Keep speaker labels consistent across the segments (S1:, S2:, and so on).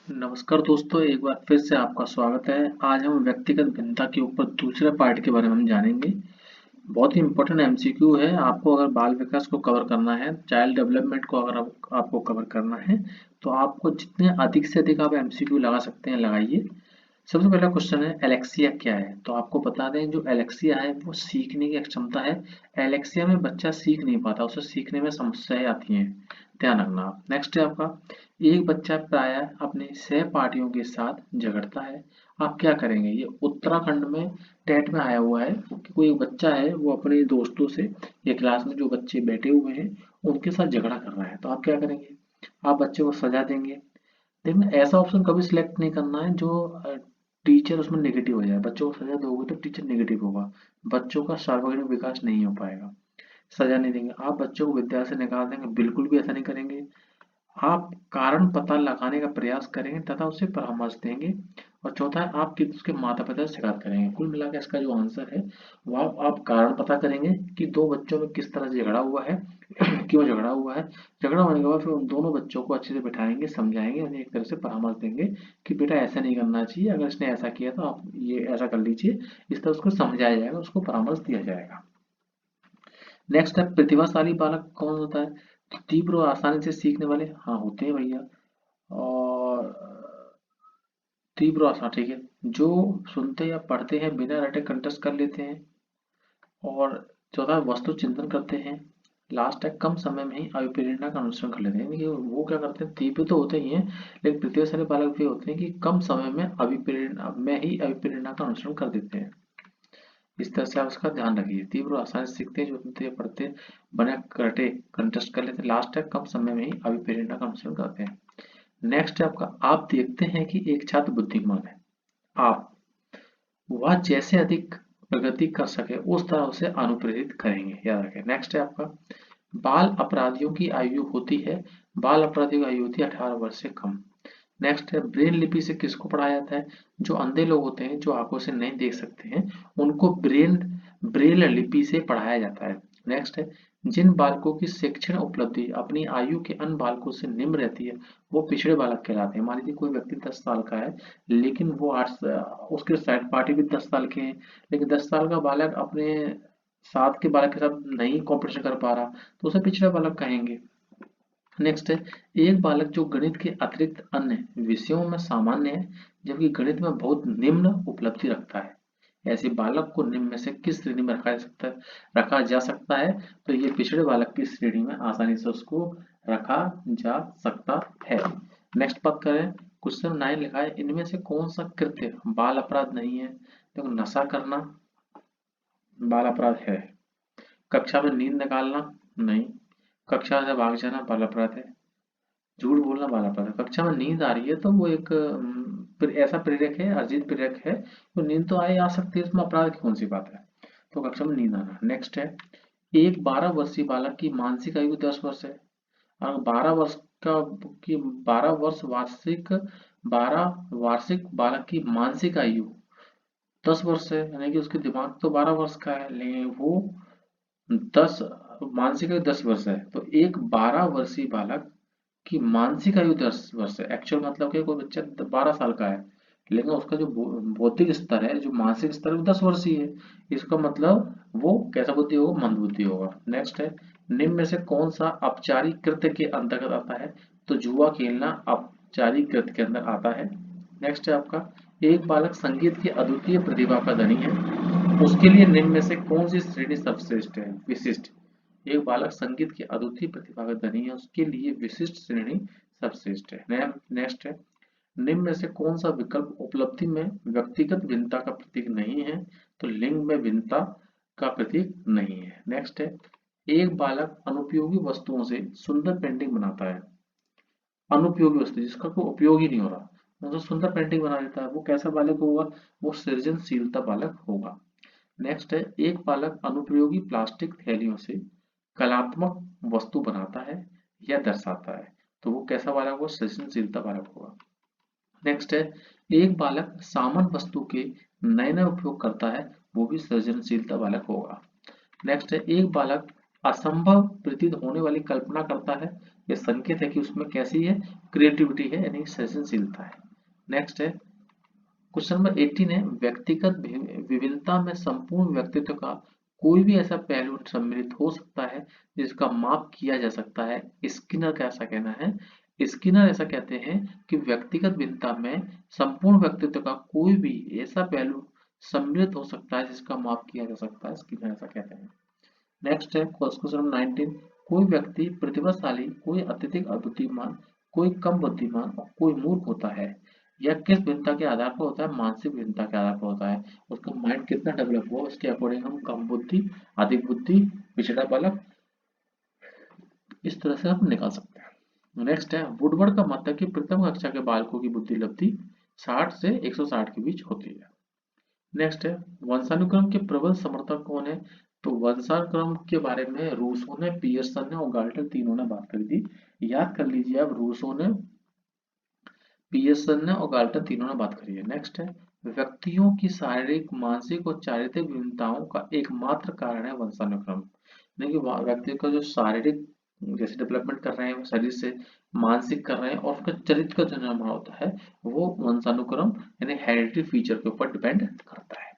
S1: नमस्कार दोस्तों, एक बार फिर से आपका स्वागत है। आज हम व्यक्तिगत भिन्नता के ऊपर दूसरे पार्ट के बारे में हम जानेंगे। बहुत ही इंपॉर्टेंट एमसीक्यू है। आपको अगर बाल विकास को कवर करना है, चाइल्ड डेवलपमेंट को अगर आपको कवर करना है, तो आपको जितने अधिक से अधिक आप एमसीक्यू लगा सकते हैं लगाइए। सबसे पहला क्वेश्चन है, एलेक्सिया क्या है? तो आपको बता दें, जो एलेक्सिया है वो सीखने की क्षमता है। एलेक्सिया में बच्चा सीख नहीं पाता, उसे सीखने में समस्याएं आती हैं। ध्यान रखना आप। नेक्स्ट है आपका, एक बच्चा प्रायः अपने सहपाठियों के साथ झगड़ता है। आप क्या करेंगे? ये उत्तराखंड में टेट में आया हुआ है कि कोई एक बच्चा है, वो अपने दोस्तों से या क्लास में जो बच्चे बैठे हुए हैं उनके साथ झगड़ा कर रहा है। तो आप क्या करेंगे? आप बच्चे को सजा देंगे। लेकिन ऐसा ऑप्शन कभी सिलेक्ट नहीं करना है जो टीचर उसमें नेगेटिव हो जाए। बच्चों को सजा दोगे तो टीचर नेगेटिव होगा, बच्चों का सर्वांगीण विकास नहीं हो पाएगा। सजा नहीं देंगे, आप बच्चों को विद्यालय से निकाल देंगे, बिल्कुल भी ऐसा नहीं करेंगे। आप कारण पता लगाने का प्रयास करेंगे तथा उसे परामर्श देंगे। और चौथा है, आप उसके माता पिता से शिकायत करेंगे। कुल मिलाकर इसका जो आंसर है वो आप कारण पता करेंगे कि दो बच्चों में किस तरह से झगड़ा हुआ है, क्यों झगड़ा हुआ है। झगड़ा होने के बाद फिर उन दोनों बच्चों को अच्छे से बिठाएंगे, समझाएंगे, उन्हें एक तरह से परामर्श देंगे कि बेटा ऐसा नहीं करना चाहिए, अगर इसने ऐसा किया तो आप ये ऐसा कर लीजिए। इस तरह उसको समझाया जाएगा, उसको परामर्श दिया जाएगा। नेक्स्ट है, प्रतिभाशाली बालक कौन होता है? तो तीव्र और आसानी से सीखने वाले, हाँ होते हैं भैया। और तीव्र आसान, ठीक है, जो सुनते या पढ़ते हैं बिना रटे कंठस्थ कर लेते हैं। और चौथा, वस्तु चिंतन करते हैं। लास्ट है, कम समय में ही अभिप्रेरणा का अनुसरण कर लेते हैं। यानी कि वो क्या करते हैं, तीव्र तो होते ही हैं, लेकिन प्रतिभाशाली बालक भी होते हैं कि कम समय में अभिप्रेरणा का अनुसरण कर देते हैं। इस तरह से आप इसका ध्यान रखिए। तीव्र आसानी से सीखते हैं, जो सुनते हैं पढ़ते हैं बिना रटे कंठस्थ कर लेते हैं। लास्ट है, कम समय में ही अभिप्रेरणा का अनुसरण करते हैं। नेक्स्ट है आपका, आप देखते हैं कि एक छात्र बुद्धिमान है। आप वह जैसे अधिक प्रगति कर सके उस तरह उसे अनुप्रेरित करेंगे, याद रखें। नेक्स्ट है आपका, बाल अपराधियों की आयु होती है, बाल अपराधियों की आयु होती है 18 वर्ष से कम। नेक्स्ट है, ब्रेल लिपि से किसको पढ़ाया जाता है? जो अंधे लोग होते हैं, जो आंखों से नहीं देख सकते हैं, उनको ब्रेल लिपि से पढ़ाया जाता है। नेक्स्ट है, जिन बालकों की शिक्षण उपलब्धि अपनी आयु के अन्य बालकों से निम्न रहती है, वो पिछड़े बालक कहलाते हैं। मान लीजिए कोई व्यक्ति 10 साल का है, लेकिन वो उसके साइड पार्टी भी 10 साल के हैं, लेकिन 10 साल का बालक अपने साथ के बालक के साथ नहीं कॉम्पिटिशन कर पा रहा, तो उसे पिछड़ा बालक कहेंगे। नेक्स्ट है, एक बालक जो गणित के अतिरिक्त अन्य विषयों में सामान्य है, जबकि गणित में बहुत निम्न उपलब्धि रखता है। ऐसे बालक को निम्न में से किस श्रेणी में रखा जा सकता है? तो ये पिछड़े बालक की श्रेणी में आसानी से उसको रखा जा सकता है। नेक्स्ट बात करें, क्वेश्चन 9 लिखा है, इनमें से कौन सा कृत्य बाल अपराध नहीं है? देखो, नशा करना बाल अपराध है। कक्षा में नींद निकालना नहीं। कक्षा से भाग जाना बाल अपराध है। झूठ बोलना बाल अपराध है। कक्षा में नींद आ रही है तो वो एक ऐसा प्रेरक है, अर्जित प्रेरक है, तो नींद तो आ सकती है, इसमें अपराध की कौन सी बात है? तो कक्षा में नींद आना। नेक्स्ट है, एक 12 वर्षीय बालक की मानसिक आयु 10 वर्ष है। और 12 वर्ष का की 12 वार्षिक बालक की मानसिक आयु 10 वर्ष है, यानी कि उसके दिमाग तो 12 वर्ष का है, लेकिन वो 10 मानसिक आयु 10 वर्ष है। तो एक 12 वर्षीय बालक कि मानसिक आयु 10 वर्ष है। एक्चुअल मतलब कि कोई बच्चा 12 साल का है, लेकिन उसका जो बौद्धिक स्तर है, जो मानसिक स्तर है, वो 10 वर्ष ही है। इसका मतलब वो कैसा बुद्धि होगा? मंद बुद्धि होगा। नेक्स्ट है, निम्न में से कौन सा औपचारिक कृत्य के अंतर्गत आता है? तो जुआ खेलना औपचारिक कृत्य के अंदर आता है। नेक्स्ट है आपका, एक बालक संगीत की अद्वितीय प्रतिभा का धनी है, उसके लिए निम्न में से कौन सी श्रेणी सर्वश्रेष्ठ है? विशिष्ट। एक बालक संगीत की अद्वितीय प्रतिभा का धनी है, उसके लिए विशिष्ट श्रेणी सर्वश्रेष्ठ है। नेक्स्ट है, निम्न में से कौन सा विकल्प उपलब्धि में व्यक्तिगत भिन्नता का प्रतीक नहीं है? तो लिंग में भिन्नता का प्रतीक नहीं है। नेक्स्ट है, एक बालक अनुपयोगी वस्तुओं से सुंदर पेंटिंग बनाता है। अनुपयोगी वस्तु जिसका कोई उपयोग ही नहीं हो रहा, मतलब सुंदर पेंटिंग बना देता है, वो कैसा बालक होगा? वो सृजनशीलता बालक होगा। नेक्स्ट है, एक बालक अनुपयोगी प्लास्टिक थैलियों से कलात्मक वस्तु बनाता है या दर्शाता है, तो वो कैसा बालक होगा? सृजनशीलता बालक होगा। नेक्स्ट है, एक बालक सामान्य वस्तु के नए नए उपयोग करता है, वो भी सृजनशीलता बालक होगा। नेक्स्ट है, एक बालक असंभव प्रतीत होने वाली कल्पना करता है, यह संकेत है कि उसमें कैसी है, क्रिएटिविटी है यानी सृजनशीलता है। नेक्स्ट है क्वेश्चन नंबर 18 है व्यक्तिगत विभिन्नता में संपूर्ण व्यक्तित्व का कोई भी ऐसा पहलू सम्मिलित हो सकता है जिसका माप किया जा सकता है। स्किनर का ऐसा कहना है, स्किनर ऐसा कहते हैं कि व्यक्तिगत भिन्नता में संपूर्ण व्यक्तित्व का कोई भी ऐसा पहलू सम्मिलित हो सकता है जिसका माप किया जा सकता है, स्किनर ऐसा कहते हैं। नेक्स्ट है क्वेश्चन नंबर 19, कोई व्यक्ति प्रतिभाशाली, कोई अत्यधिक बुद्धिमान, कोई कम बुद्धिमान और कोई मूर्ख होता है। यह किस भिन्नता के आधार पर होता है, मानसिक भिन्नता के आधार पर होता है। उसका माइंड कितना डेवलप हुआ उसके अकॉर्डिंग हम कम बुद्धि, अधिक बुद्धि, पिछड़ा बालक, इस तरह से हम निकाल सकते हैं। नेक्स्ट है वुडवर्ड का मत है कि प्रथम कक्षा के बालकों की बुद्धि लब्धि 60 से 160 के बीच होती है। नेक्स्ट है वंशानुक्रम के प्रबल समर्थक कौन है, तो वंशानुक्रम के बारे में रूसो ने, पियर्सन ने और गाल्टन तीनों ने बात करी थी। याद कर लीजिए आप, रूसो ने, पियर्सन ने और गाल्टन तीनों ने बात करी है। नेक्स्ट है व्यक्तियों की शारीरिक, मानसिक और चारित्रिक विभिन्नताओं का एकमात्र कारण है वंशानुक्रम। यानी कि व्यक्ति का जो शारीरिक जैसे डेवलपमेंट कर रहे हैं वो शरीर से, मानसिक कर रहे हैं और उसका चरित्र का जो निर्माण होता है वो वंशानुक्रम यानी हेरिडिटरी फीचर के ऊपर डिपेंड करता है।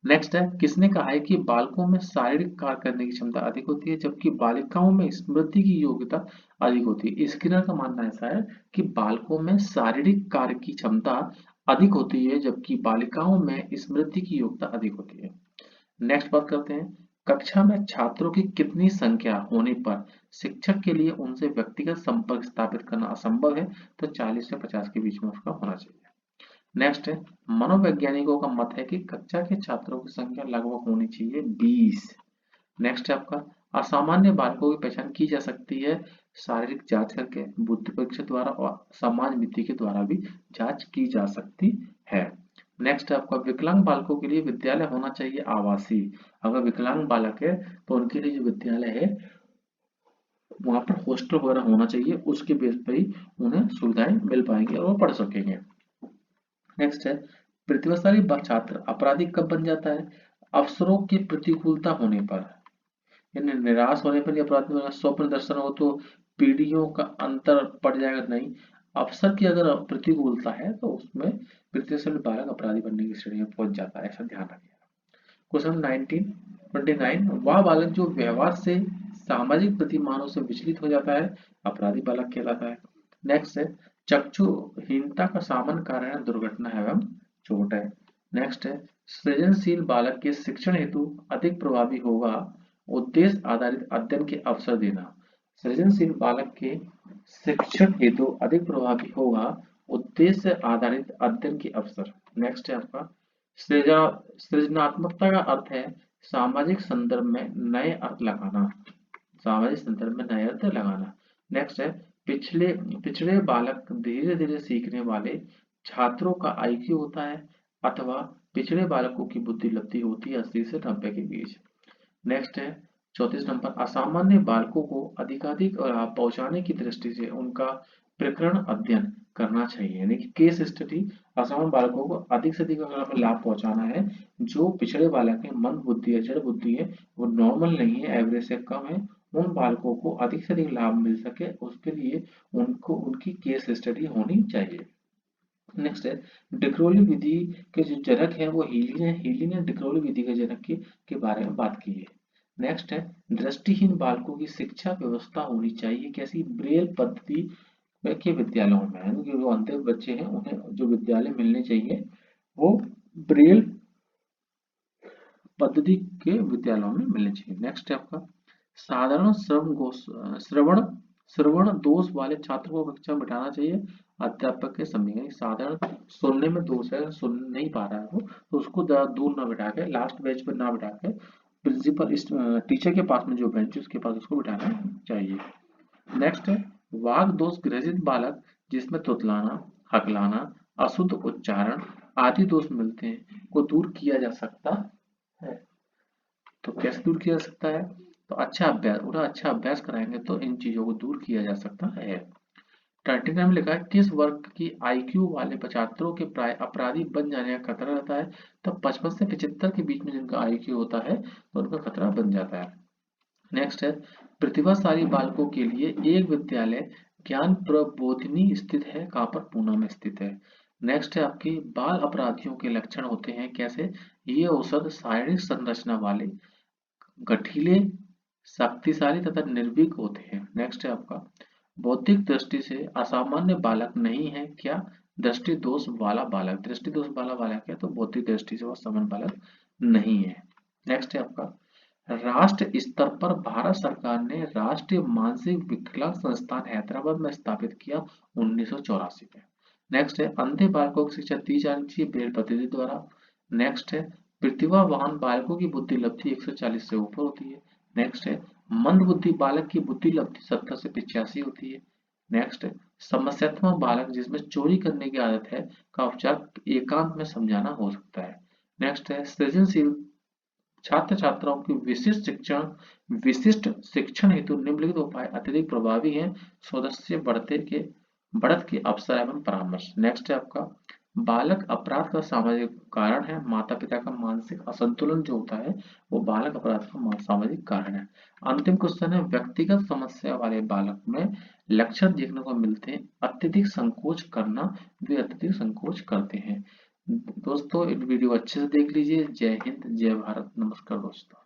S1: नेक्स्ट है किसने कहा है कि बालकों में शारीरिक कार्य करने की क्षमता अधिक होती है जबकि बालिकाओं में स्मृति की योग्यता अधिक होती है। स्किनर का मानना ऐसा है कि बालकों में शारीरिक कार्य की क्षमता अधिक होती है जबकि बालिकाओं में स्मृति की योग्यता अधिक होती है। नेक्स्ट बात करते हैं कक्षा में छात्रों की कितनी संख्या होने पर शिक्षक के लिए उनसे व्यक्तिगत संपर्क स्थापित करना असंभव है, तो 40 से 50 के बीच में उसका होना चाहिए। नेक्स्ट है मनोवैज्ञानिकों का मत है कि कक्षा के छात्रों की संख्या लगभग होनी चाहिए 20। नेक्स्ट है आपका असामान्य बालकों की पहचान की जा सकती है शारीरिक जांच करके, बुद्धि परीक्षा द्वारा और समाज मिति के द्वारा भी जांच की जा सकती है। नेक्स्ट है आपका विकलांग बालकों के लिए विद्यालय होना चाहिए आवासीय। अगर विकलांग बालक है तो उनके लिए जो विद्यालय है वहां पर हॉस्टल वगैरह होना चाहिए, उसके बेस पर ही उन्हें सुविधाएं मिल पाएंगी और वो पढ़ सकेंगे। नेक्स्ट है प्रतिभाशाली छात्र अपराधी कब बन जाता है, अवसरों की प्रतिकूलता होने पर, यानी निराश होने पर अपराधी बना, स्वप्न दर्शन हो तो पीढ़ियों का अंतर पड़ जाएगा, नहीं, अवसर की अगर प्रतिकूलता है तो उसमें प्रतिभाशाली बालक अपराधी बनने की श्रेणी में पहुंच जाता है, ऐसा ध्यान रखिएगा। क्वेश्चन 1929 वह बालक जो व्यवहार से सामाजिक प्रतिमानों से विचलित हो जाता है अपराधी बालक कहलाता है। नेक्स्ट है चक्षुहीनता का सामान्य कारण है दुर्घटना एवं चोट है। नेक्स्ट है सृजनशील बालक के शिक्षण हेतु अधिक प्रभावी होगा उद्देश्य आधारित अध्ययन के अवसर देना। सृजनशील बालक के शिक्षण हेतु अधिक प्रभावी होगा उद्देश्य आधारित अध्ययन के अवसर। नेक्स्ट है आपका सृजनात्मकता का अर्थ है सामाजिक संदर्भ में नए अर्थ लगाना, सामाजिक संदर्भ में नए अर्थ लगाना। नेक्स्ट है पिछड़े बालक धीरे धीरे सीखने वाले छात्रों का आईक्यू होता है अथवा पिछड़े बालकों की बुद्धि लब्धि होती है 80 से 90 के बीच। नेक्स्ट है 34 नंबर असामान्य बालकों को अधिकाधिक लाभ पहुंचाने की दृष्टि से उनका प्रकरण अध्ययन करना चाहिए, यानी कि केस स्टडी। असामान्य बालकों को अधिक से अधिक अगर हमें लाभ पहुंचाना है, जो पिछड़े बालक है, मंद बुद्धि है, जड़ बुद्धि है, वो नॉर्मल नहीं है, एवरेज से कम है, उन बालकों को अधिक से अधिक लाभ मिल सके उसके लिए उनको उनकी केस स्टडी होनी चाहिए। नेक्स्ट है डिक्रोली विधि के जो जनक है वो हीली ने डिक्रोली विधि के जनक के बारे में बात की है। नेक्स्ट है दृष्टिहीन बालकों की शिक्षा व्यवस्था होनी चाहिए कैसी, ब्रेल पद्धति के विद्यालयों में, यानी कि जो अंधे बच्चे हैं उन्हें जो विद्यालय मिलने चाहिए वो ब्रेल पद्धति के विद्यालयों में मिलने चाहिए। नेक्स्ट है आपका साधारण श्रवण श्रवण दोष वाले छात्र को कक्षा में बिठाना चाहिए अध्यापक के समय। साधारण सुनने में दोष है, सुन नहीं पा रहा है वो, तो उसको दूर ना बिठा के, लास्ट बेंच पर ना बिठा के प्रिंसिपल टीचर के पास में जो बेंच है उसके पास उसको बिठाना चाहिए। नेक्स्ट है वाग दोष ग्रसित बालक जिसमें तुतलाना, हकलाना, अशुद्ध उच्चारण आदि दोष मिलते हैं को दूर किया जा सकता है। तो कैसे दूर किया जा सकता है, तो अच्छा अभ्यास, पूरा अच्छा अभ्यास कराएंगे तो इन चीजों को दूर किया जा सकता है। 39 में लिखा है किस वर्ग की आईक्यू वाले छात्रों के प्राय अपराधी बन जाने का खतरा रहता है, तो 55 से 75 के बीच में जिनका आईक्यू होता है तो उनका खतरा बन जाता है। नेक्स्ट है प्रतिभाशाली बालकों के लिए एक विद्यालय ज्ञान प्रबोधिनी स्थित है, कहाँ पर, पूना में स्थित है। नेक्स्ट है आपके बाल अपराधियों के लक्षण होते हैं कैसे, ये औसत शारीरिक संरचना वाले, गठीले, शक्तिशाली तथा निर्भीक होते हैं। नेक्स्ट है आपका बौद्धिक दृष्टि से असामान्य बालक नहीं है क्या, दृष्टि दोष वाला बालक, दृष्टि दोष वाला बालक है तो बौद्धिक दृष्टि से वह समान बालक नहीं है। नेक्स्ट है आपका राष्ट्र स्तर पर भारत सरकार ने राष्ट्रीय मानसिक विकलांग संस्थान हैदराबाद में स्थापित किया 1984 में। नेक्स्ट है अंधे बालकों की शिक्षा दी जानी चाहिए ब्रेल पद्धति द्वारा। नेक्स्ट है प्रतिभावान बालकों की बुद्धि लब्धि 140 से ऊपर होती है। नेक्स्ट है मंद बुद्धि बालक की बुद्धि लब्धि 70 से 85 होती है। नेक्स्ट है समस्यात्मक बालक जिसमें चोरी करने की आदत है का उपचार एकांत में समझाना हो सकता है। नेक्स्ट है सृजनशील छात्र छात्राओं की विशिष्ट शिक्षण हेतु निम्नलिखित उपाय अत्यधिक प्रभावी हैं, सदस्य बढ़त के अवसर एवं परामर्श। नेक्स्ट है आपका बालक अपराध का सामाजिक कारण है, माता पिता का मानसिक असंतुलन जो होता है वो बालक अपराध का सामाजिक कारण है। अंतिम क्वेश्चन है व्यक्तिगत समस्या वाले बालक में लक्षण देखने को मिलते हैं अत्यधिक संकोच करना, वे अत्यधिक संकोच करते हैं। दोस्तों वीडियो अच्छे से देख लीजिए। जय हिंद, जय भारत, नमस्कार दोस्तों।